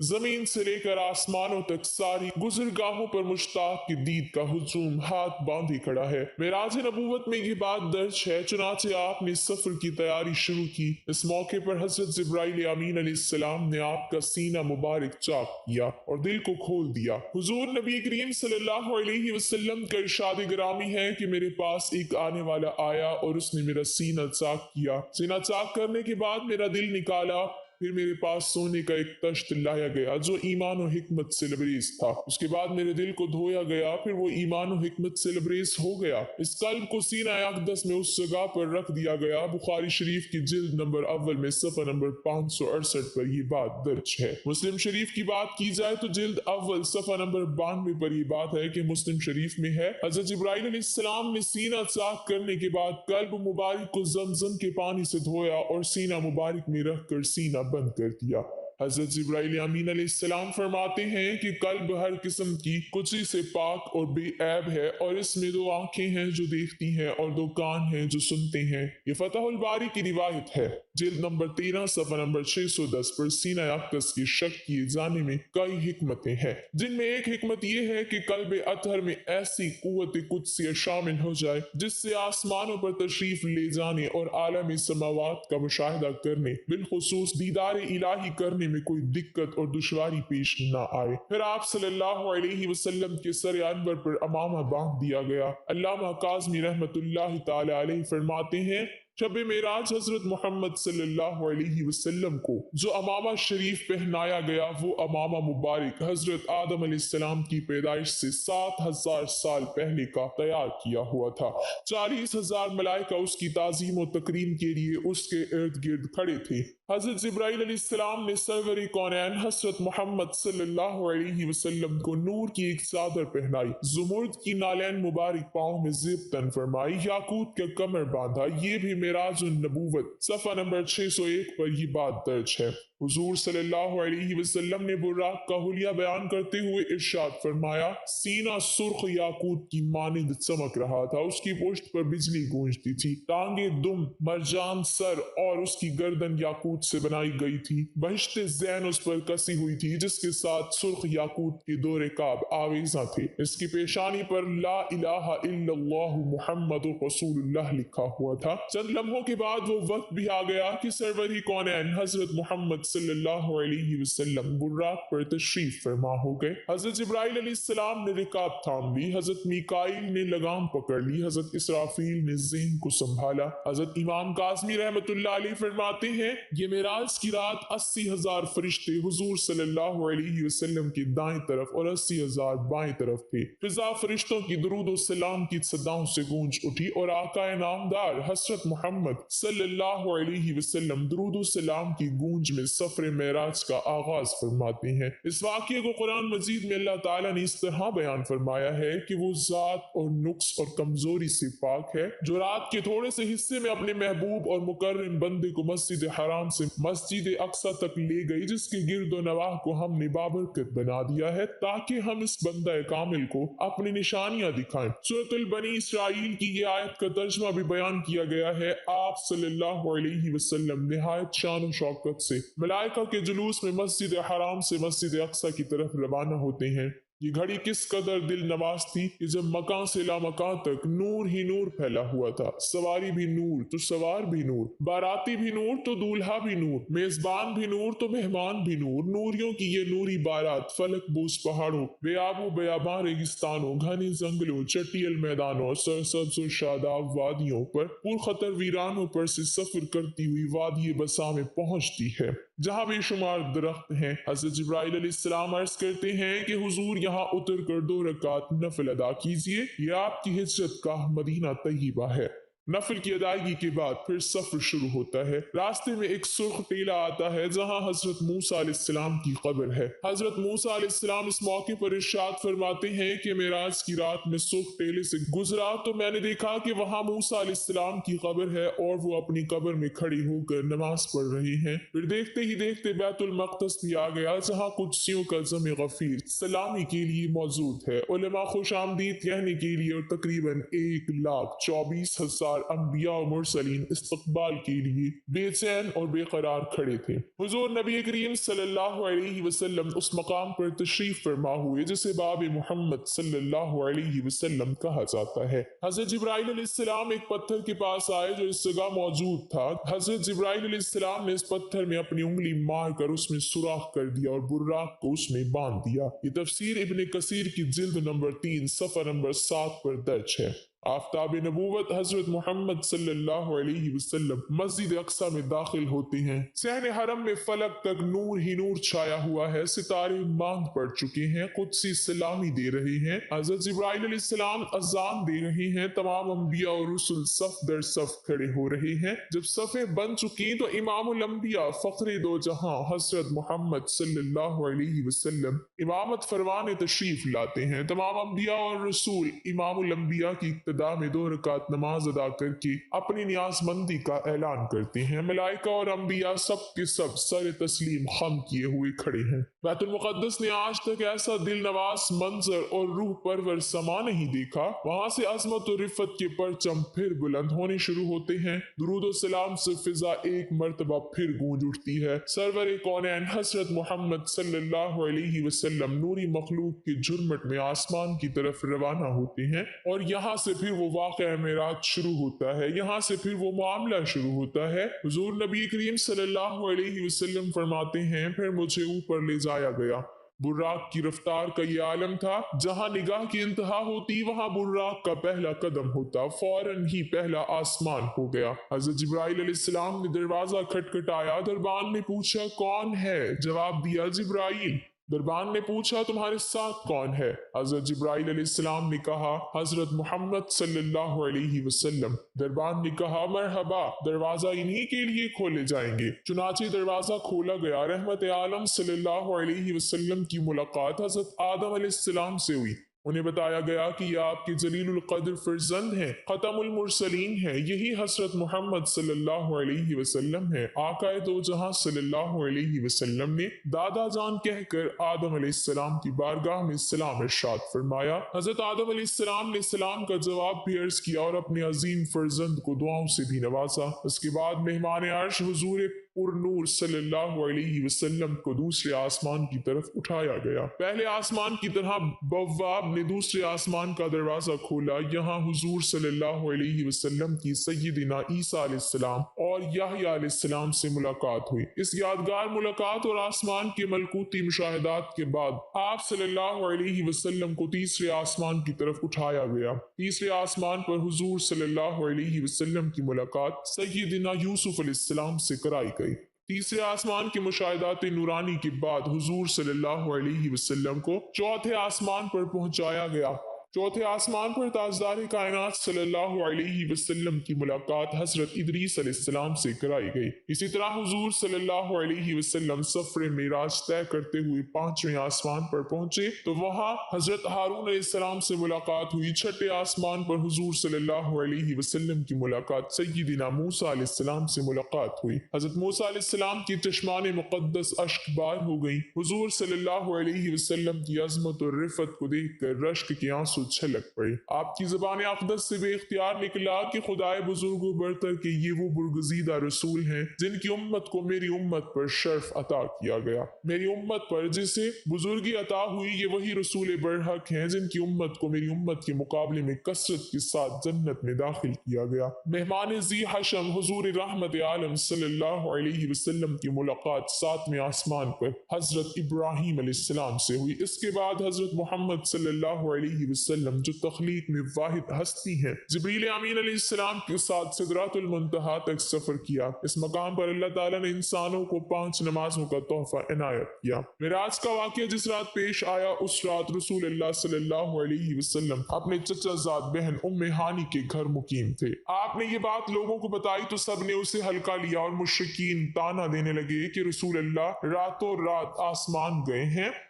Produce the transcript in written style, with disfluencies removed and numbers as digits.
زمین سے لے کر آسمانوں تک ساری گزرگاہوں پر مشتاق کی دید کا ہجوم ہاتھ باندھے کھڑا ہے۔ معراج نبوت میں یہ بات درج ہے، چنانچہ آپ نے سفر کی تیاری شروع کی۔ اس موقع پر حضرت جبرائیل امین علیہ السلام نے آپ کا سینہ مبارک چاک کیا اور دل کو کھول دیا۔ حضور نبی کریم صلی اللہ علیہ وسلم کا ارشاد گرامی ہے کہ میرے پاس ایک آنے والا آیا اور اس نے میرا سینہ چاک کیا۔ سینہ چاک کرنے کے بعد میرا دل نکالا، پھر میرے پاس سونے کا ایک تشت لایا گیا جو ایمان و حکمت سے لبریز تھا۔ اس کے بعد میرے دل کو دھویا گیا، پھر وہ ایمان و حکمت سے لبریز ہو گیا۔ اس قلب کو سینہ اقدس میں اس جگہ پر رکھ دیا گیا۔ بخاری شریف کی جلد نمبر اول میں صفحہ نمبر 568 پر یہ بات درج ہے۔ مسلم شریف کی بات کی جائے تو جلد اول صفحہ نمبر 92 پر یہ بات ہے کہ مسلم شریف میں ہے، حضرت جبرائیل علیہ السلام نے سینہ چاک کرنے کے بعد قلب مبارک کو زمزم کے پانی سے دھویا اور سینہ مبارک میں رکھ کر سینہ بند کر دیا۔ حضرت جبرائیل امین علیہ السلام فرماتے ہیں کہ قلب ہر قسم کی کچی سے پاک اور بے عیب ہے، اور اس میں 2 آنکھیں ہیں جو دیکھتی ہیں اور 2 کان ہیں جو سنتے ہیں۔ یہ فتح الباری کی روایت ہے، جلد نمبر 13 صفحہ نمبر 610 پر۔ سینہ اقدس کی شک کیے جانے میں کئی حکمتیں ہیں، جن میں ایک حکمت یہ ہے کہ قلب اطہر میں ایسی قوت قدسیہ شامل ہو جائے جس سے آسمانوں پر تشریف لے جانے اور عالم سماوات کا مشاہدہ کرنے، بالخصوص دیدار الہی کرنے میں کوئی دقت اور دشواری پیش نہ آئے۔ پھر آپ صلی اللہ علیہ وسلم کے سر انور پر امامہ باندھ دیا گیا۔ علامہ کاظمی رحمت اللہ تعالی علیہ فرماتے ہیں، شب معراج حضرت محمد صلی اللہ علیہ وسلم کو جو امامہ شریف پہنایا گیا، وہ امامہ مبارک حضرت آدم علیہ السلام کی پیدائش سے 7000 سال پہلے کا تیار کیا ہوا تھا۔ 40,000 ملائکہ اس کی تعظیم و تکریم کے لیے اس کے ارد گرد کھڑے تھے۔ حضرت جبرائیل علیہ السلام نے سرور کونین حضرت محمد صلی اللہ علیہ وسلم کو نور کی ایک چادر پہنائی، زمرد کی نالین مبارک پاؤں میں زب تن فرمائی، یاقوت کا کمر باندھا۔ یہ بھی معراج النبوت صفحہ نمبر 601 پر یہ بات درج ہے۔ حضور صلی اللہ علیہ وسلم نے براق کا حلیہ بیان کرتے ہوئے ارشاد فرمایا، سینہ سرخ یاقوت کی مانند چمک رہا تھا، اس کی پشت پر بجلی گونجتی تھی، ٹانگیں دم، مرجان سر اور اس کی گردن یاقوت سے بنائی گئی تھی، بہشت زین اس پر کسی ہوئی تھی جس کے ساتھ سرخ یاقوت کے 2 رکاب آویزاں تھے۔ اس کی پیشانی پر لا الہ الا اللہ محمد رسول اللہ لکھا ہوا تھا۔ چند لمحوں کے بعد وہ وقت بھی آ گیا کہ سرور کونین حضرت محمد صلی اللہ علیہ وسلم براق پر تشریف فرما ہو گئے۔ حضرت جبرائیل علیہ السلام نے رکاب تھام لی، حضرت میکائیل نے لگام پکڑ لی، حضرت اسرافیل نے ذہن کو سنبھالا۔ حضرت امام کاظمی رحمت اللہ علیہ فرماتے ہیں، یہ معراج کی رات 80,000 فرشتے حضور صلی اللہ علیہ وسلم کی دائیں طرف اور 80,000 بائیں طرف تھے۔ فضا فرشتوں کی درود و سلام کی صداؤں سے گونج اٹھی اور آقا نامدار حضرت محمد صلی اللہ علیہ وسلم درود و سلام کی گونج میں سفر معراج کا آغاز فرماتے ہیں۔ اس واقعے کو قرآن مجید میں اللہ تعالیٰ نے اس طرح بیان فرمایا ہے کہ وہ ذات اور نقص اور کمزوری سے پاک ہے جو رات کے تھوڑے سے حصے میں اپنے محبوب اور مکرم بندے کو مسجد حرام سے مسجد اقصی تک لے گئی، جس کے گرد و نواح کو ہم نے بابرکت بنا دیا ہے تاکہ ہم اس بندہ کامل کو اپنی نشانیاں دکھائیں۔ سورۃ البنی اسرائیل کی یہ آیت کا ترجمہ بھی بیان کیا گیا ہے۔ آپ صلی اللہ علیہ وسلم نہایت شان و شوکت سے ملائکہ کے جلوس میں مسجد حرام سے مسجد اقصی کی طرف روانہ ہوتے ہیں۔ یہ گھڑی کس قدر دل نواز تھی کہ جب مکان سے لامکان تک نور ہی نور پھیلا ہوا تھا، سواری بھی نور تو سوار بھی نور، باراتی بھی نور تو دولہا بھی نور، میزبان بھی نور تو مہمان بھی نور۔ نوریوں کی یہ نوری بارات فلک بوس پہاڑوں، بے آب و بیاباں ریگستانوں، گھنے جنگلوں، چٹیل میدانوں، سرسبز و شاداب وادیوں پر، پرخطر ویرانوں پر سے سفر کرتی ہوئی وادی بسا میں پہنچتی ہے جہاں بے شمار درخت ہیں۔ حضرت جبرائیل علیہ السلام عرض کرتے ہیں کہ حضور یہاں اتر کر 2 رکعت نفل ادا کیجئے، یہ آپ کی ہجرت کا مدینہ طیبہ ہے۔ نفل کی ادائیگی کے بعد پھر سفر شروع ہوتا ہے۔ راستے میں ایک سرخ ٹیلہ آتا ہے جہاں حضرت موسیٰ علیہ السلام کی قبر ہے۔ حضرت موسیٰ علیہ السلام اس موقع پر ارشاد فرماتے ہیں کہ معراج کی رات میں سرخ ٹیلے سے گزرا تو میں نے دیکھا کہ وہاں موسیٰ علیہ السلام کی قبر ہے اور وہ اپنی قبر میں کھڑی ہو کر نماز پڑھ رہے ہیں۔ پھر دیکھتے ہی دیکھتے بیت المقدس بھی آ گیا جہاں قدسیوں کا جمع غفیر سلامی کے لیے موجود ہے۔ علماء خوش آمدید کہنے کے لیے اور تقریباً 1,24,000 انصار انبیاء اور مرسلین استقبال کے لیے بے چین اور بے قرار کھڑے تھے۔ حضور نبی کریم صلی اللہ علیہ وسلم اس مقام پر تشریف فرما ہوئے جسے باب محمد صلی اللہ علیہ وسلم کہا جاتا ہے۔ حضرت جبرائیل علیہ السلام ایک پتھر کے پاس آئے جو اس جگہ موجود تھا۔ حضرت جبرائیل علیہ السلام نے اس پتھر میں اپنی انگلی مار کر اس میں سوراخ کر دیا اور براق کو اس میں باندھ دیا۔ یہ تفسیر ابن کثیر کی جلد نمبر 3 صفحہ نمبر 7 پر درج ہے۔ آفتاب نبوت حضرت محمد صلی اللہ علیہ وسلم مسجد اقصی میں داخل ہوتے ہیں۔ صحن حرم میں فلک تک نور ہی نور چھایا ہوا ہے، ستارے ماند پڑ چکے ہیں، قدسی سلامی دے رہے ہیں، حضرت جبرائیل علیہ السلام اذان دے رہے ہیں، تمام انبیاء اور رسل صف در صف کھڑے ہو رہے ہیں۔ جب صفیں بن چکی تو امام الانبیاء فخر دو جہاں حضرت محمد صلی اللہ علیہ وسلم امامت فرمانے تشریف لاتے ہیں۔ تمام انبیاء اور رسول امام الانبیاء کی میں 2 رکعت نماز ادا کر کے اپنی نیاز مندی کا اعلان کرتے ہیں۔ ملائکہ اور انبیاء سب کے سب سر تسلیم خم کیے ہوئے کھڑے ہیں۔ بیت المقدس نے آج تک ایسا دل نواز منظر اور روح پرور سما نہیں دیکھا۔ وہاں سے عظمت و رفت کے پرچم پھر بلند ہونے شروع ہوتے ہیں۔ درود و سلام سے فضا ایک مرتبہ پھر گونج اٹھتی ہے۔ سرور کونین حضرت محمد صلی اللہ علیہ وسلم نوری مخلوق کے جرمٹ میں آسمان کی طرف روانہ ہوتے ہیں اور یہاں سے پھر وہ واقعہ معراج شروع ہوتا ہے، یہاں سے پھر وہ معاملہ شروع ہوتا ہے۔ حضور نبی کریم صلی اللہ علیہ وسلم فرماتے ہیں پھر مجھے اوپر لے جایا گیا۔ براق کی رفتار کا یہ عالم تھا، جہاں نگاہ کی انتہا ہوتی وہاں براق کا پہلا قدم ہوتا، فوراً ہی پہلا آسمان ہو گیا۔ حضرت جبرائیل علیہ السلام نے دروازہ کھٹکھٹایا، دربان نے پوچھا کون ہے؟ جواب دیا جبرائیل۔ دربان نے پوچھا تمہارے ساتھ کون ہے؟ حضرت جبرائیل علیہ السلام نے کہا حضرت محمد صلی اللہ علیہ وسلم۔ دربان نے کہا مرحبا، دروازہ انہی کے لیے کھولے جائیں گے۔ چنانچہ دروازہ کھولا گیا۔ رحمت عالم صلی اللہ علیہ وسلم کی ملاقات حضرت آدم علیہ السلام سے ہوئی۔ انہیں بتایا گیا کہ یہ آپ کے جلیل القدر فرزند ہیں، ختم المرسلین ہیں، یہی حضرت محمد صلی اللہ علیہ وسلم ہیں۔ آقا دو جہاں صلی اللہ علیہ وسلم نے دادا جان کہہ کر آدم علیہ السلام کی بارگاہ میں سلام ارشاد فرمایا۔ حضرت آدم علیہ السلام نے سلام کا جواب بھی عرض کیا اور اپنے عظیم فرزند کو دعاؤں سے بھی نوازا۔ اس کے بعد مہمان عرش حضور پر نور صلی اللہ علیہ وسلم کو دوسرے آسمان کی طرف اٹھایا گیا۔ پہلے آسمان کی طرح بواب نے دوسرے آسمان کا دروازہ کھولا۔ یہاں حضور صلی اللہ علیہ وسلم کی سیدنا عیسیٰ علیہ السلام اور یحییٰ علیہ السلام سے ملاقات ہوئی۔ اس یادگار ملاقات اور آسمان کے ملکوتی مشاہدات کے بعد آپ صلی اللہ علیہ وسلم کو تیسرے آسمان کی طرف اٹھایا گیا۔ تیسرے آسمان پر حضور صلی اللہ علیہ وسلم کی ملاقات سیدنا یوسف علیہ السلام سے کرائی گئی۔ تیسرے آسمان کے مشاہدات نورانی کے بعد حضور صلی اللہ علیہ وسلم کو چوتھے آسمان پر پہنچایا گیا۔ چوتھے آسمان پر تاجدار کائنات صلی اللہ علیہ وسلم کی ملاقات حضرت ادریس علیہ السلام سے کرائی گئی۔ اسی طرح حضور صلی اللہ علیہ وسلم سفر معراج طے کرتے ہوئے پانچویں آسمان پر پہنچے تو وہاں حضرت ہارون علیہ السلام سے ملاقات ہوئی۔ چھٹے آسمان پر حضور صلی اللہ علیہ وسلم کی ملاقات سیدنا موسیٰ علیہ السلام سے ملاقات ہوئی۔ حضرت موسیٰ علیہ السلام کی چشمان مقدس اشک بار ہو گئی۔ حضور صلی اللہ علیہ وسلم کی عظمت اور رفت کو دیکھ کر رشک کے آنسو چھلک پڑے۔ آپ کی زبان اقدس سے بے اختیار نکلا کہ خدائے بزرگ و برتر کے یہ وہ برگزیدہ رسول ہیں جن کی امت کو میری امت پر شرف عطا کیا گیا۔ میری امت پر جسے بزرگی عطا ہوئی یہ وہی رسول برحق ہیں جن کی امت کو میری امت کے مقابلے میں کثرت کے ساتھ جنت میں داخل کیا گیا۔ مہمان ذی حشم حضور رحمت عالم صلی اللہ علیہ وسلم کی ملاقات ساتویں آسمان پر حضرت ابراہیم علیہ السلام سے ہوئی۔ اس کے بعد حضرت محمد صلی اللہ علیہ وسلم جو تخلیق میں واحد ہستی ہیں جبریل امین علیہ السلام کے ساتھ سدرات المنتہا تک سفر کیا۔ اس مقام پر اللہ تعالیٰ نے انسانوں کو 5 نمازوں کا تحفہ عنایت کیا۔ معراج کا واقعہ جس رات پیش آیا اس رات رسول اللہ صلی اللہ علیہ وسلم اپنے چچا زاد بہن ام ہانی کے گھر مقیم تھے۔ آپ نے یہ بات لوگوں کو بتائی تو سب نے اسے ہلکا لیا اور مشرکین تانا دینے لگے کہ رسول اللہ راتوں رات آسمان گئے ہیں۔